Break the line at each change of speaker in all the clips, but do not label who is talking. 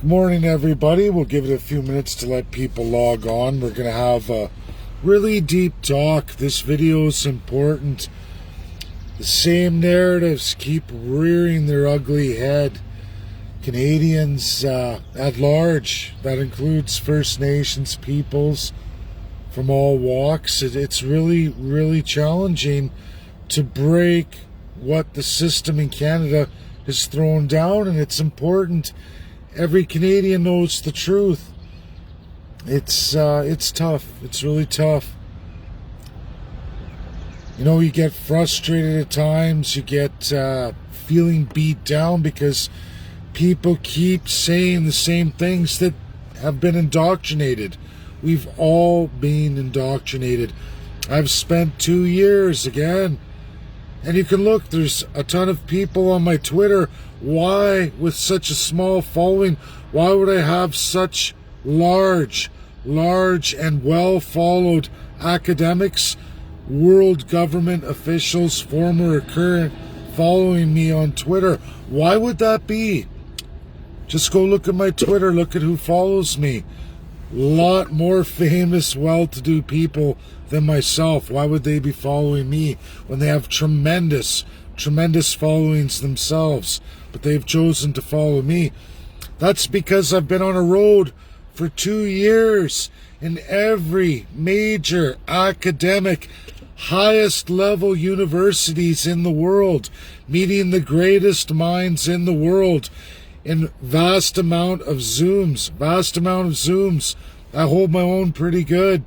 Good morning, everybody. We'll give it a few minutes to let people log on. We're going to have a really deep talk. This video is important. The same narratives keep rearing their ugly head. Canadians at large, that includes First Nations peoples from all walks. It's really, really challenging to break what the system in Canada has thrown down, and it's important every Canadian knows the truth. It's tough. It's really tough. You know, you get frustrated at times. You get feeling beat down because people keep saying the same things that have been indoctrinated. We've all been indoctrinated. I've spent 2 years again. And you can look, there's a ton of people on my Twitter. Why, with such a small following, why would I have such large and well-followed academics, world government officials, former or current, following me on Twitter? Why would that be? Just go look at my Twitter, look at who follows me. A lot more famous, well-to-do people than myself. Why would they be following me when they have tremendous followings themselves? But they've chosen to follow me. That's because I've been on a road for 2 years in every major academic, highest level universities in the world, meeting the greatest minds in the world in vast amount of Zooms. I hold my own pretty good.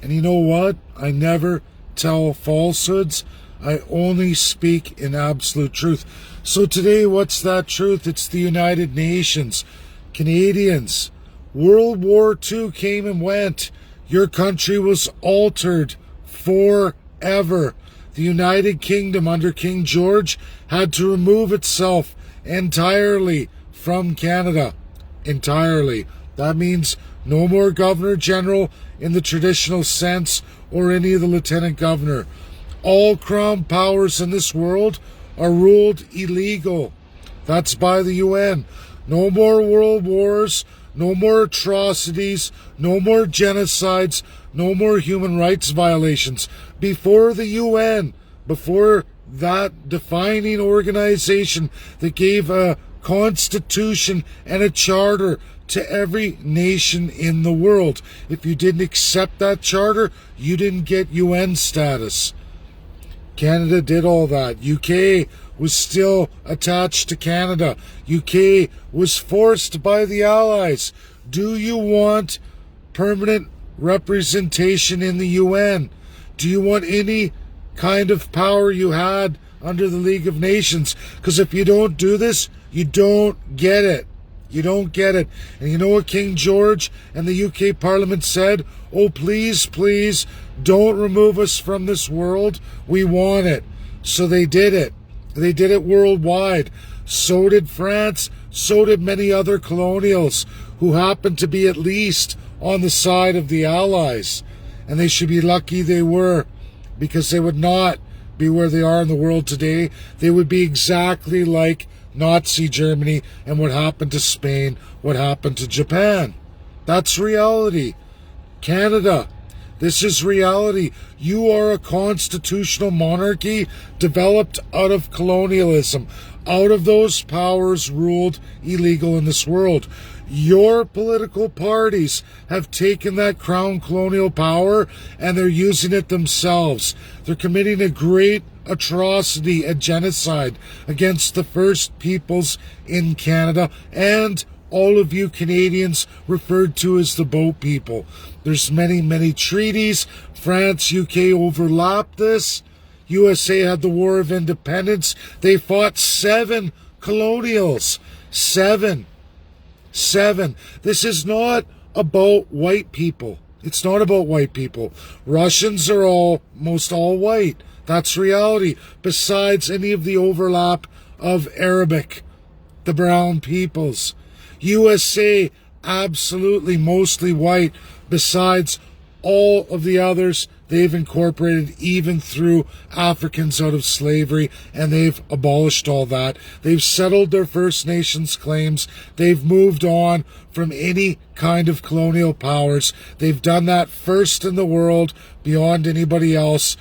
And you know what? I never tell falsehoods. I only speak in absolute truth. So today, what's that truth? It's the United Nations. Canadians, World War II came and went. Your country was altered forever. The United Kingdom under King George had to remove itself entirely from Canada. Entirely. That means no more Governor General in the traditional sense or any of the Lieutenant Governor. All crown powers in this world are ruled illegal. That's by the UN. No more world wars, no more atrocities, no more genocides, no more human rights violations. Before the UN, before that defining organization that gave a constitution and a charter to every nation in the world. If you didn't accept that charter, you didn't get UN status. Canada did all that. UK was still attached to Canada. UK was forced by the Allies. Do you want permanent representation in the UN? Do you want any kind of power you had under the League of Nations? Because if you don't do this, you don't get it. You don't get it. And you know what King George and the UK Parliament said? Oh, please, please, don't remove us from this world. We want it. So they did it. They did it worldwide. So did France. So did many other colonials who happened to be at least on the side of the Allies. And they should be lucky they were, because they would not be where they are in the world today. They would be exactly like Nazi Germany and what happened to Spain, what happened to Japan. That's reality. Canada, this is reality. You are a constitutional monarchy developed out of colonialism, out of those powers ruled illegal in this world. Your political parties have taken that crown colonial power and they're using it themselves. They're committing a great atrocity, a genocide against the First Peoples in Canada and all of you Canadians referred to as the boat people. There's many treaties. France, UK overlapped this. USA had the War of Independence. They fought 7 colonials. 7. This is not about white people. It's not about white people. Russians are almost all white. That's reality. Besides any of the overlap of Arabic, the brown peoples. USA, absolutely mostly white. Besides all of the others they've incorporated even through Africans out of slavery, and they've abolished all that. They've settled their First Nations claims. They've moved on from any kind of colonial powers. They've done that first in the world, beyond anybody else.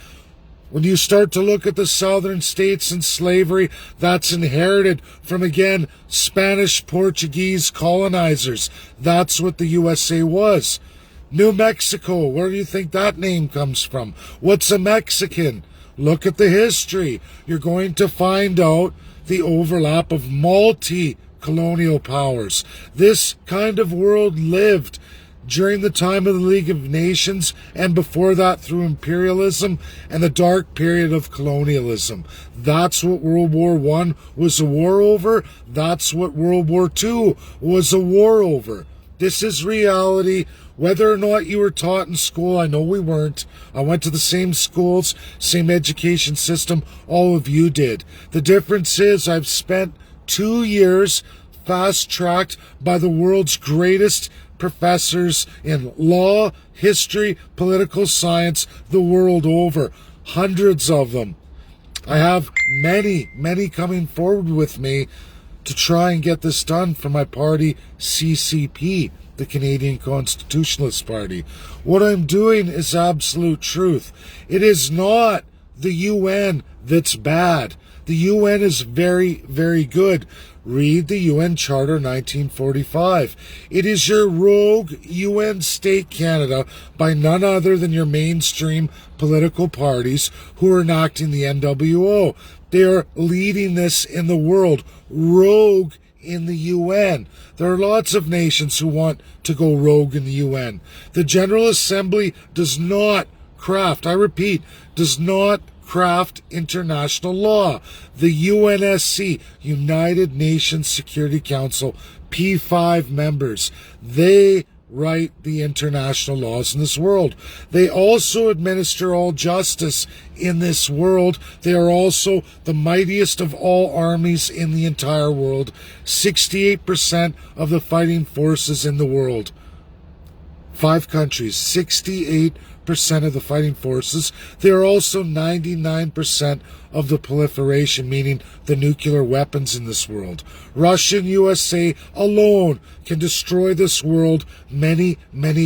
When you start to look at the southern states and slavery, that's inherited from, again, Spanish, Portuguese colonizers. That's what the USA was. New Mexico, where do you think that name comes from? What's a Mexican? Look at the history. You're going to find out the overlap of multi-colonial powers. This kind of world lived during the time of the League of Nations, and before that through imperialism and the dark period of colonialism. That's what World War I was a war over. That's what World War II was a war over. This is reality. Whether or not you were taught in school, I know we weren't. I went to the same schools, same education system all of you did. The difference is I've spent 2 years fast-tracked by the world's greatest professors in law, history, political science, the world over. Hundreds of them. I have many coming forward with me to try and get this done for my party, CCP, the Canadian Constitutionalist Party. What I'm doing is absolute truth. It is not the UN that's bad. The UN is very good. Read the UN Charter 1945. It is your rogue UN state Canada by none other than your mainstream political parties who are enacting the NWO. They are leading this in the world. Rogue in the UN. There are lots of nations who want to go rogue in the UN. The General Assembly does not craft, I repeat, does not craft international law. The UNSC, United Nations Security Council, P5 members, they write the international laws in this world. They also administer all justice in this world. They are also the mightiest of all armies in the entire world. 68% of the fighting forces in the world. 5 countries, 68% of the fighting forces. They are also 99% of the proliferation, meaning the nuclear weapons in this world. Russia and USA alone can destroy this world many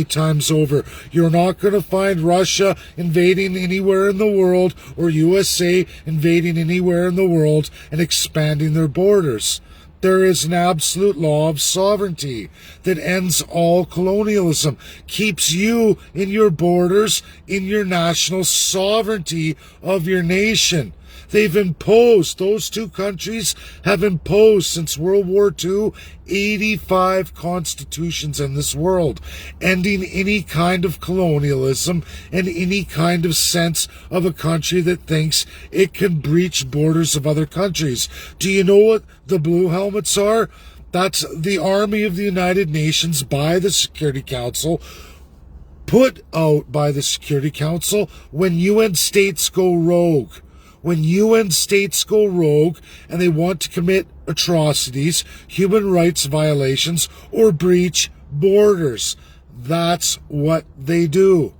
times over. You're not going to find Russia invading anywhere in the world or USA invading anywhere in the world and expanding their borders. There is an absolute law of sovereignty that ends all colonialism, keeps you in your borders, in your national sovereignty of your nation. They've imposed, those 2 countries have imposed since World War II, 85 constitutions in this world, ending any kind of colonialism and any kind of sense of a country that thinks it can breach borders of other countries. Do you know what the Blue Helmets are? That's the Army of the United Nations by the Security Council, put out by the Security Council when UN states go rogue. When UN states go rogue and they want to commit atrocities, human rights violations, or breach borders, that's what they do.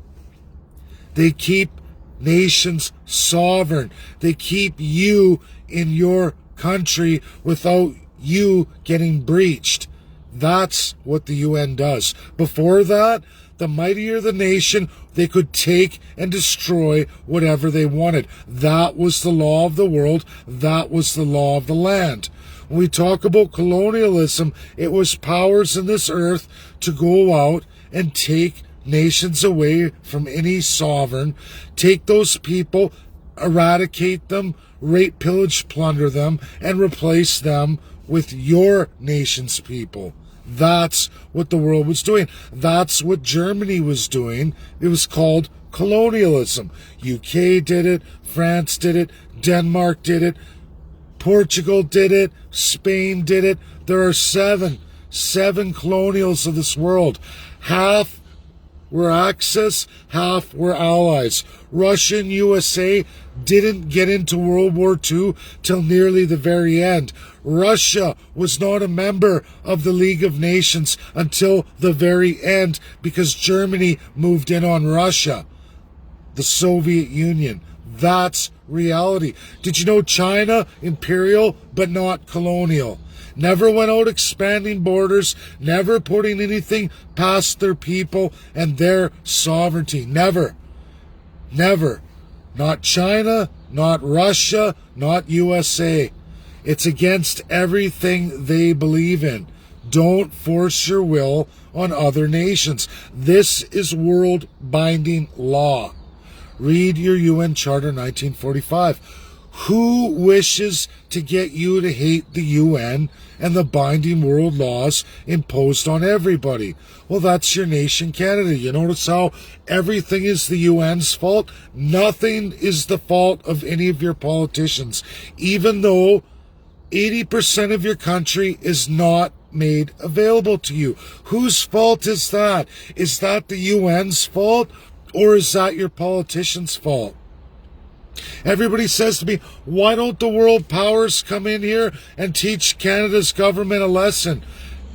They keep nations sovereign. They keep you in your country without you getting breached. That's what the UN does. Before that, the mightier the nation, they could take and destroy whatever they wanted. That was the law of the world. That was the law of the land. When we talk about colonialism, it was powers in this earth to go out and take nations away from any sovereign, take those people, eradicate them, rape, pillage, plunder them, and replace them with your nation's people. That's what the world was doing. That's what Germany was doing. It was called colonialism. UK did it. France did it. Denmark did it. Portugal did it. Spain did it. There are seven colonials of this world. Half were Axis, half were allies. Russia and USA didn't get into World War II till nearly the very end. Russia was not a member of the League of Nations until the very end because Germany moved in on Russia. the Soviet Union. That's reality. Did you know China, imperial but not colonial? Never went out expanding borders, never putting anything past their people and their sovereignty. Never. Never. Not China, not Russia, not USA. It's against everything they believe in. Don't force your will on other nations. This is world binding law. Read your UN Charter 1945. Who wishes to get you to hate the UN and the binding world laws imposed on everybody? Well, that's your nation, Canada. You notice how everything is the UN's fault? Nothing is the fault of any of your politicians, even though 80% of your country is not made available to you. Whose fault is that? Is that the UN's fault, or is that your politicians' fault? Everybody says to me, why don't the world powers come in here and teach Canada's government a lesson?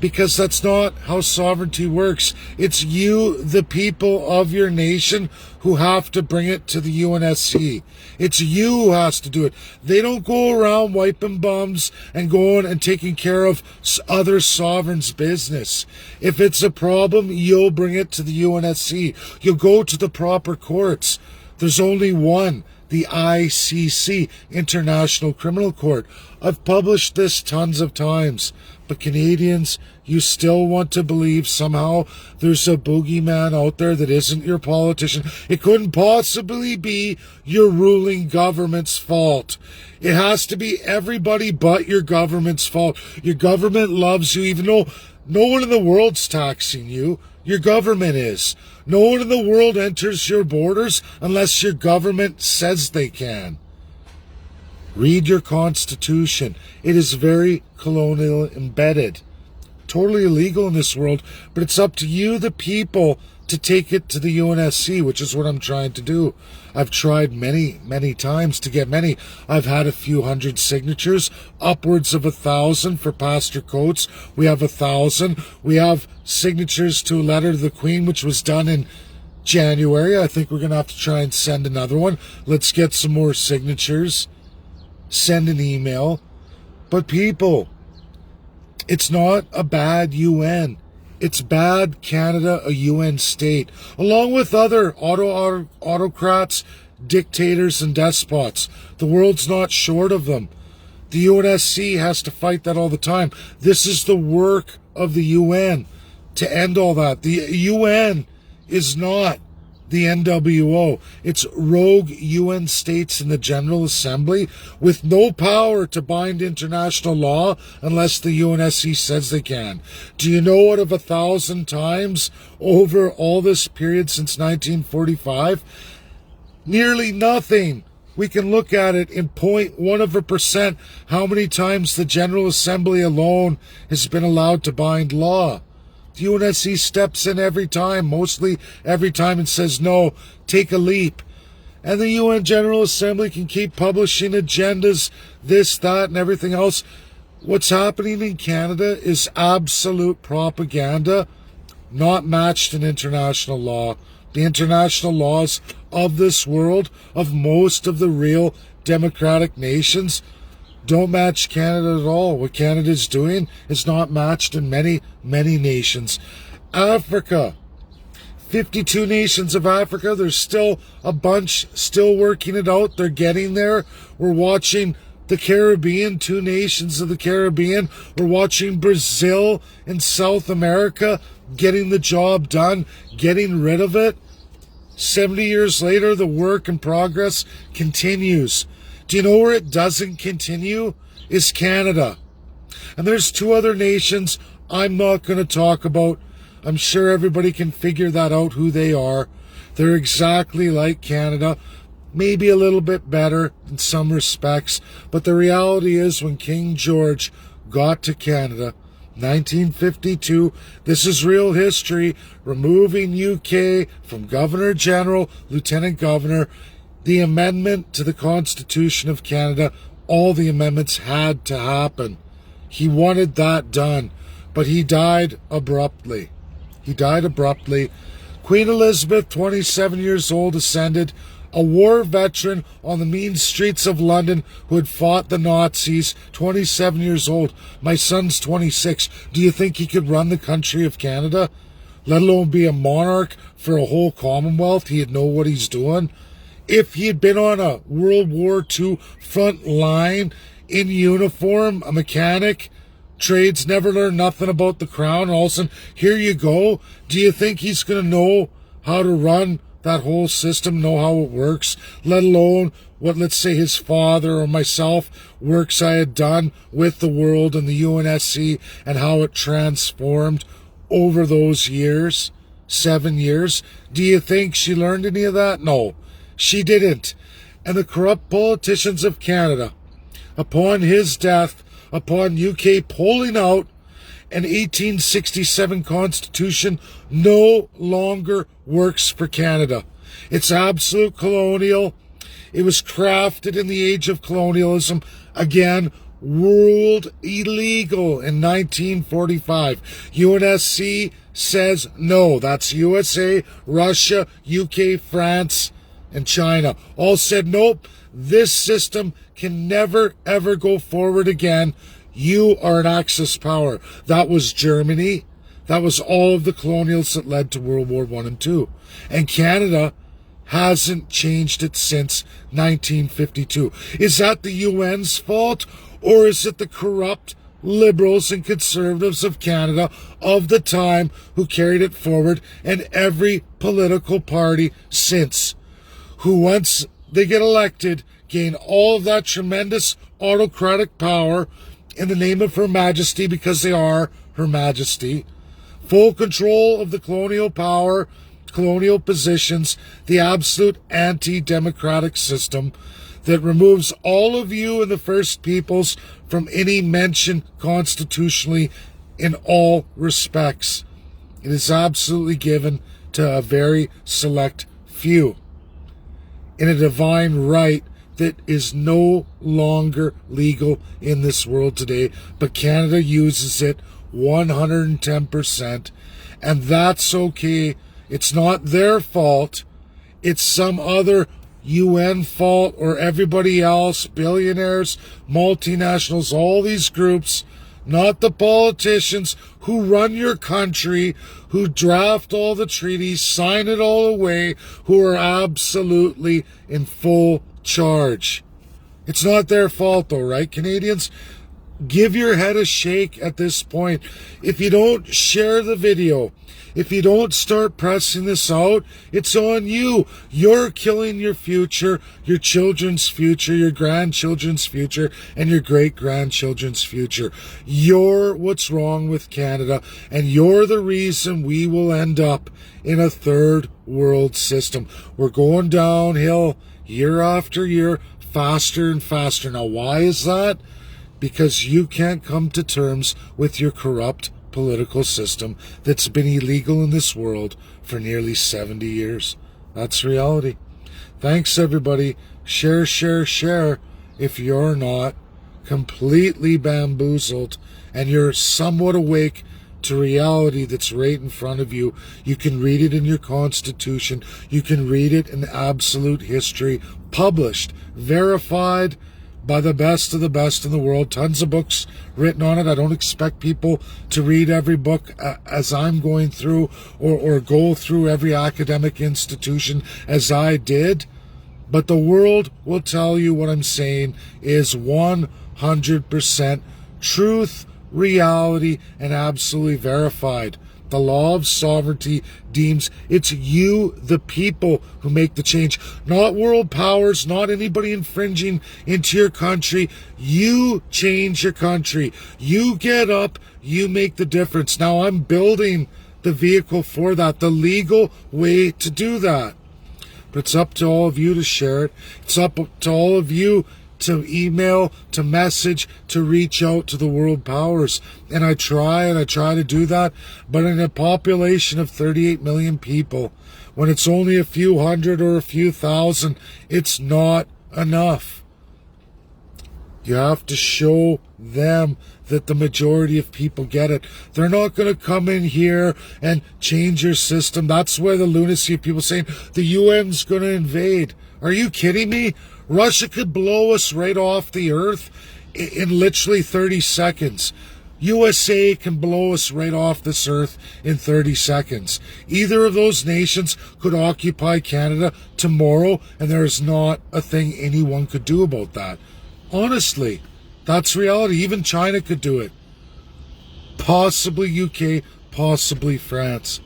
Because that's not how sovereignty works. It's you, the people of your nation, who have to bring it to the UNSC. It's you who has to do it. They don't go around wiping bums and going and taking care of other sovereigns' business. If it's a problem, you'll bring it to the UNSC. You'll go to the proper courts. There's only one. The ICC, International Criminal Court. I've published this tons of times, but Canadians, you still want to believe somehow there's a boogeyman out there that isn't your politician. It couldn't possibly be your ruling government's fault. It has to be everybody but your government's fault. Your government loves you, even though no one in the world's taxing you. Your government is. No one in the world enters your borders unless your government says they can. Read your Constitution. It is very colonial embedded. Totally illegal in this world, but it's up to you, the people, to take it to the UNSC, which is what I'm trying to do. I've tried many, many times to get many. I've had a few hundred signatures, upwards of 1,000 for Pastor Coates. We have 1,000. We have signatures to a letter to the Queen, which was done in January. I think we're going to have to try and send another one. Let's get some more signatures. Send an email. But people, it's not a bad UN. It's bad Canada, a UN state, along with other autocrats, dictators, and despots. The world's not short of them. The UNSC has to fight that all the time. This is the work of the UN to end all that. The UN is not the NWO. It's rogue UN states in the General Assembly with no power to bind international law unless the UNSC says they can. Do you know out of 1,000 times over all this period since 1945? Nearly nothing. We can look at it in 0.1% how many times the General Assembly alone has been allowed to bind law. The UNSC steps in every time, mostly every time, and says, no, take a leap. And the UN General Assembly can keep publishing agendas, this, that, and everything else. What's happening in Canada is absolute propaganda, not matched in international law. The international laws of this world, of most of the real democratic nations, don't match Canada at all. What Canada's doing is not matched in many, many nations. Africa, 52 nations of Africa, there's still a bunch still working it out. They're getting there. We're watching the Caribbean, 2 nations of the Caribbean. We're watching Brazil and South America getting the job done, getting rid of it. 70 years later, the work in progress continues. Do you know where it doesn't continue? Is Canada. And there's 2 other nations I'm not going to talk about. I'm sure everybody can figure that out, who they are. They're exactly like Canada, maybe a little bit better in some respects. But the reality is, when King George got to Canada, 1952, this is real history, removing UK from Governor General, Lieutenant Governor, the amendment to the Constitution of Canada, all the amendments had to happen. He wanted that done, but he died abruptly. He died abruptly. Queen Elizabeth, 27 years old, ascended. A war veteran on the mean streets of London who had fought the Nazis, 27 years old. My son's 26. Do you think he could run the country of Canada? Let alone be a monarch for a whole Commonwealth? He'd know what he's doing. If he had been on a World War II front line in uniform, a mechanic, trades, never learned nothing about the crown, and all of a sudden, here you go. Do you think he's going to know how to run that whole system, know how it works, let alone what, let's say, his father or myself, works I had done with the world and the UNSC and how it transformed over those years, 7 years? Do you think she learned any of that? No, she didn't. And the corrupt politicians of Canada, upon his death, upon UK pulling out, an 1867 Constitution no longer works for Canada. It's absolute colonial. It was crafted in the age of colonialism. Again, ruled illegal in 1945. UNSC says no. That's USA, Russia, UK, France, and China. All said nope. This system can never, ever go forward again. You are an Axis power. That was Germany. That was all of the colonials that led to World War I and II. And Canada hasn't changed it since 1952. Is that the UN's fault? Or is it the corrupt liberals and conservatives of Canada of the time who carried it forward, and every political party since, who once they get elected gain all of that tremendous autocratic power in the name of Her Majesty, because they are Her Majesty, full control of the colonial power, colonial positions, the absolute anti-democratic system that removes all of you and the First Peoples from any mention constitutionally in all respects. It is absolutely given to a very select few in a divine right that is no longer legal in this world today, but Canada uses it 110%, and that's okay. It's not their fault. It's some other UN fault or everybody else, billionaires, multinationals, all these groups, not the politicians who run your country, who draft all the treaties, sign it all away, who are absolutely in full charge. It's not their fault though, right, Canadians? Give your head a shake at this point. If you don't share the video, if you don't start pressing this out, it's on you. You're killing your future, your children's future, your grandchildren's future, and your great-grandchildren's future. You're what's wrong with Canada, and you're the reason we will end up in a third world system. We're going downhill year after year, faster and faster. Now, why is that? Because you can't come to terms with your corrupt political system that's been illegal in this world for nearly 70 years. That's reality. Thanks, everybody. Share, share, share. If you're not completely bamboozled and you're somewhat awake to reality that's right in front of you, you can read it in your Constitution. You can read it in absolute history, published, verified by the best of the best in the world. Tons of books written on it. I don't expect people to read every book as I'm going through, or go through every academic institution as I did. But the world will tell you what I'm saying is 100% truth, reality, and absolutely verified. The law of sovereignty deems it's you, the people, who make the change. Not world powers, not anybody infringing into your country. You change your country. You get up, you make the difference. Now I'm building the vehicle for that, the legal way to do that. But it's up to all of you to share it. It's up to all of you to email, to message, to reach out to the world powers. And I try to do that. But in a population of 38 million people, when it's only a few hundred or a few thousand, it's not enough. You have to show them that the majority of people get it. They're not going to come in here and change your system. That's where the lunacy of people saying the UN's going to invade. Are you kidding me? Russia could blow us right off the earth in literally 30 seconds. USA can blow us right off this earth in 30 seconds. Either of those nations could occupy Canada tomorrow, and there is not a thing anyone could do about that. Honestly, that's reality. Even China could do it. Possibly UK, possibly France.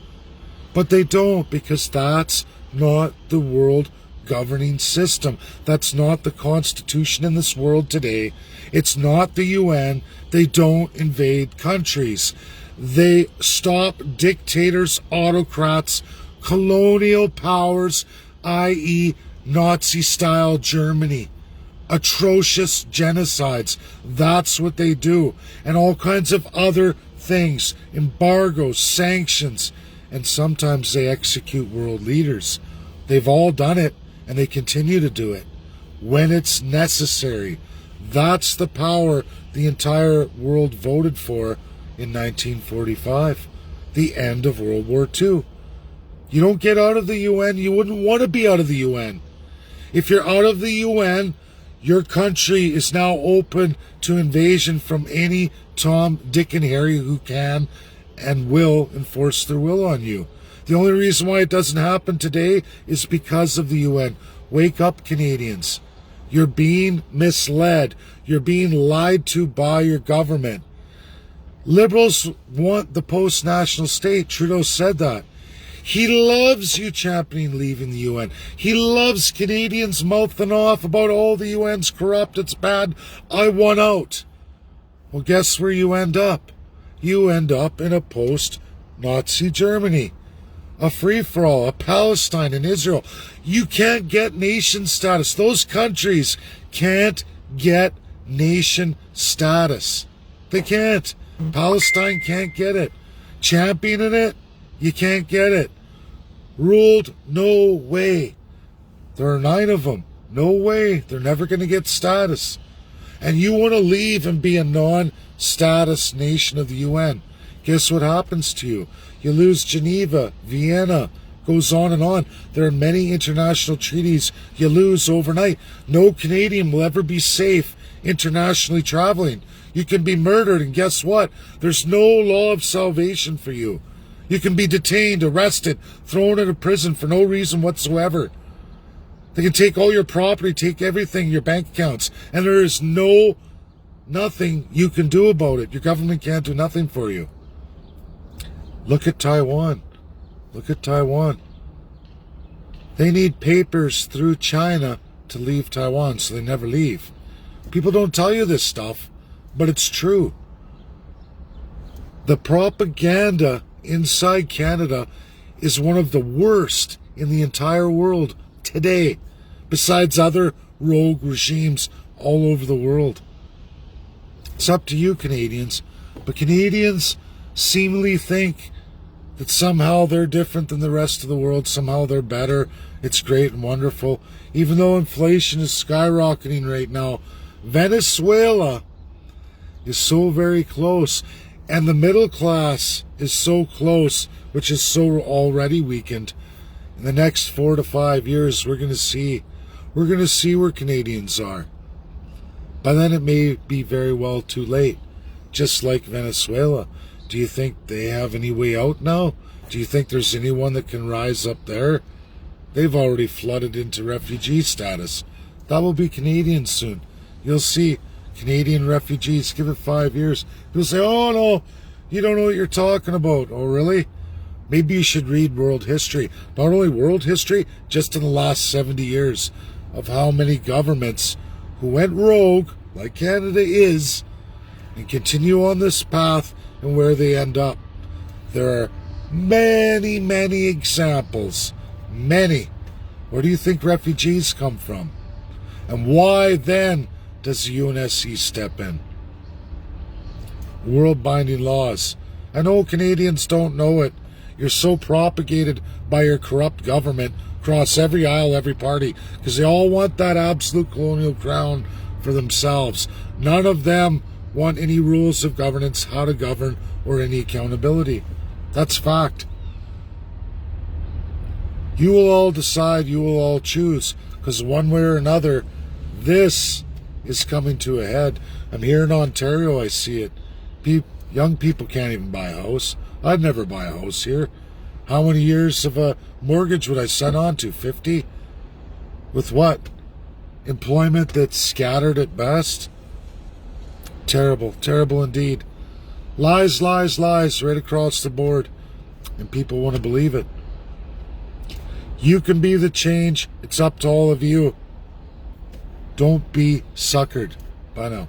But they don't, because that's not the world governing system. That's not the constitution in this world today. It's not the UN. They don't invade countries. They stop dictators, autocrats, colonial powers, i.e. Nazi-style Germany. Atrocious genocides. That's what they do. And all kinds of other things. Embargoes, sanctions. And sometimes they execute world leaders. They've all done it, and they continue to do it when it's necessary. That's the power the entire world voted for in 1945. The end of World War II. You don't get out of the UN. You wouldn't want to be out of the UN. If you're out of the UN, your country is now open to invasion from any Tom, Dick, and Harry who can and will enforce their will on you. The only reason why it doesn't happen today is because of the UN. Wake up, Canadians. You're being misled. You're being lied to by your government. Liberals want the post-national state. Trudeau said that. He loves you championing leaving the UN. He loves Canadians mouthing off about, oh, the UN's corrupt, it's bad, I want out. Well, guess where you end up? You end up in a post-Nazi Germany. A free-for-all, a Palestine and Israel. You can't get nation status. Those countries can't get nation status. They can't. Palestine can't get it. Championing it, you can't get it. Ruled, no way. There are 9 of them. No way. They're never going to get status. And you want to leave and be a non-status nation of the UN. Guess what happens to you? You lose Geneva, Vienna, goes on and on. There are many international treaties you lose overnight. No Canadian will ever be safe internationally traveling. You can be murdered, and guess what? There's no law of salvation for you. You can be detained, arrested, thrown into prison for no reason whatsoever. They can take all your property, take everything, your bank accounts, and there is nothing you can do about it. Your government can't do nothing for you. Look at Taiwan. Look at Taiwan. They need papers through China to leave Taiwan, so they never leave. People don't tell you this stuff, but it's true. The propaganda inside Canada is one of the worst in the entire world today, besides other rogue regimes all over the world. It's up to you, Canadians. But Canadians seemingly think that somehow they're different than the rest of the world. Somehow they're better. It's great and wonderful. Even though inflation is skyrocketing right now, Venezuela is so very close. And the middle class is so close, which is so already weakened. In the next 4 to 5 years, we're going to see where Canadians are. By then it may be very well too late. Just like Venezuela. Do you think they have any way out now? Do you think there's anyone that can rise up there? They've already flooded into refugee status. That will be Canadians soon. You'll see Canadian refugees. Give it 5 years. People say, oh no, you don't know what you're talking about. Oh really? Maybe you should read world history. Not only world history, just in the last 70 years of how many governments who went rogue, like Canada is, and continue on this path and where they end up. There are many, many examples. Many. Where do you think refugees come from? And why then does the UNSC step in? World-binding laws. I know Canadians don't know it. You're so propagated by your corrupt government across every aisle, every party, because they all want that absolute colonial crown for themselves. None of them want any rules of governance, how to govern, or any accountability. That's fact. You will all decide, you will all choose, because one way or another, this is coming to a head. I'm here in Ontario, I see it. Young people can't even buy a house. I'd never buy a house here. How many years of a mortgage would I sign on to? 50? With what? Employment that's scattered at best? Terrible, terrible indeed. Lies, lies, lies right across the board. And people want to believe it. You can be the change. It's up to all of you. Don't be suckered. Bye now.